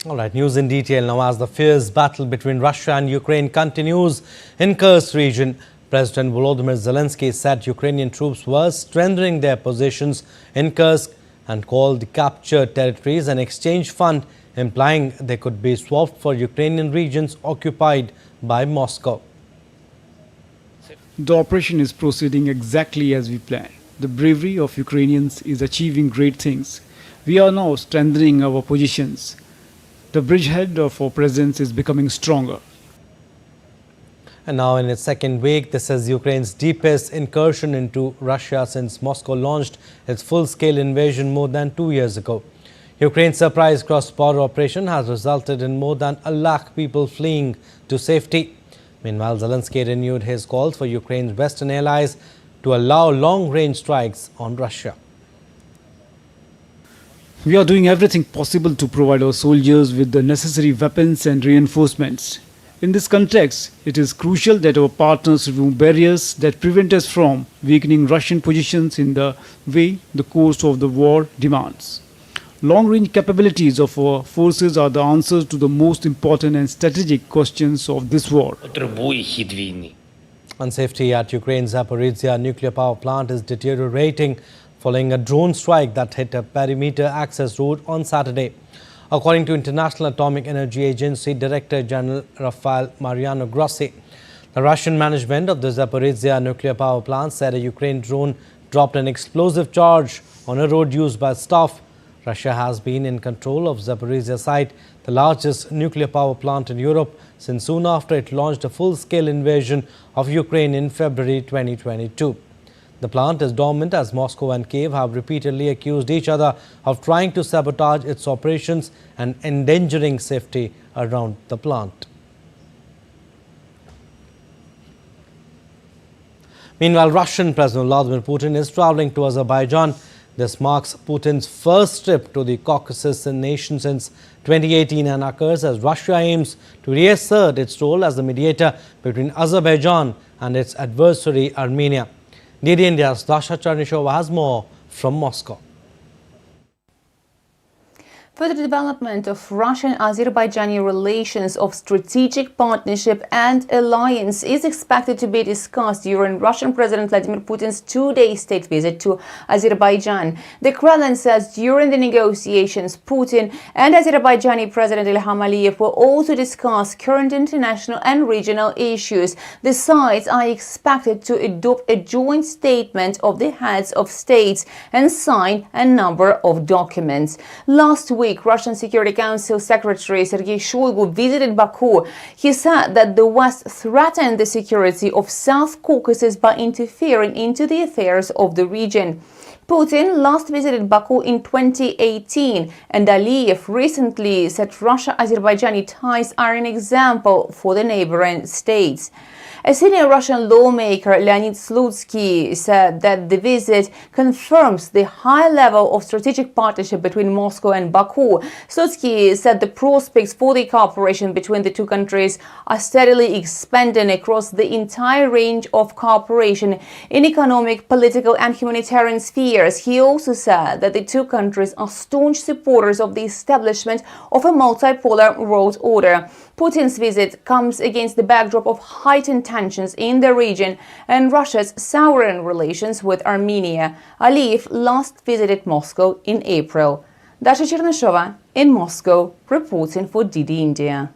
All right, news in detail now. As the fierce battle between Russia and Ukraine continues in Kursk region, President Volodymyr Zelensky said Ukrainian troops were strengthening their positions in Kursk and called the captured territories an exchange fund, implying they could be swapped for Ukrainian regions occupied by Moscow. The operation is proceeding exactly as we planned. The bravery of Ukrainians is achieving great things. We are now strengthening our positions. The bridgehead of our presence is becoming stronger. And now in its second week, this is Ukraine's deepest incursion into Russia since Moscow launched its full-scale invasion more than 2 years ago. Ukraine's surprise cross-border operation has resulted in more than 1 lakh people fleeing to safety. Meanwhile, Zelensky renewed his calls for Ukraine's Western allies to allow long-range strikes on Russia. We are doing everything possible to provide our soldiers with the necessary weapons and reinforcements. In this context, it is crucial that our partners remove barriers that prevent us from weakening Russian positions in the way the course of the war demands. Long-range capabilities of our forces are the answers to the most important and strategic questions of this war. And safety at Ukraine's Zaporizhzhia nuclear power plant is deteriorating following a drone strike that hit a perimeter access road on Saturday. According to International Atomic Energy Agency Director General Rafael Mariano Grossi, the Russian management of the Zaporizhzhia nuclear power plant said a Ukraine drone dropped an explosive charge on a road used by staff. Russia has been in control of Zaporizhzhia site, the largest nuclear power plant in Europe, since soon after it launched a full-scale invasion of Ukraine in February 2022. The plant is dormant as Moscow and Kiev have repeatedly accused each other of trying to sabotage its operations and endangering safety around the plant. Meanwhile, Russian President Vladimir Putin is traveling to Azerbaijan. This marks Putin's first trip to the Caucasus nation since 2018 and occurs as Russia aims to reassert its role as the mediator between Azerbaijan and its adversary Armenia. DD India's Dasha Charnishova has more from Moscow. Further development of Russian-Azerbaijani relations of strategic partnership and alliance is expected to be discussed during Russian President Vladimir Putin's two-day state visit to Azerbaijan. The Kremlin says during the negotiations, Putin and Azerbaijani President Ilham Aliyev will also discuss current international and regional issues. The sides are expected to adopt a joint statement of the heads of states and sign a number of documents. Last week, Russian Security Council Secretary Sergei Shoigu visited Baku. He said that the West threatened the security of South Caucasus by interfering into the affairs of the region. Putin last visited Baku in 2018, and Aliyev recently said Russia-Azerbaijani ties are an example for the neighboring states. A senior Russian lawmaker, Leonid Slutsky, said that the visit confirms the high level of strategic partnership between Moscow and Baku. Slutsky said the prospects for the cooperation between the two countries are steadily expanding across the entire range of cooperation in economic, political and humanitarian spheres. He also said that the two countries are staunch supporters of the establishment of a multipolar world order. Putin's visit comes against the backdrop of heightened tensions in the region and Russia's souring relations with Armenia. Aliyev last visited Moscow in April. Dasha Chernyshova in Moscow, reporting for DD India.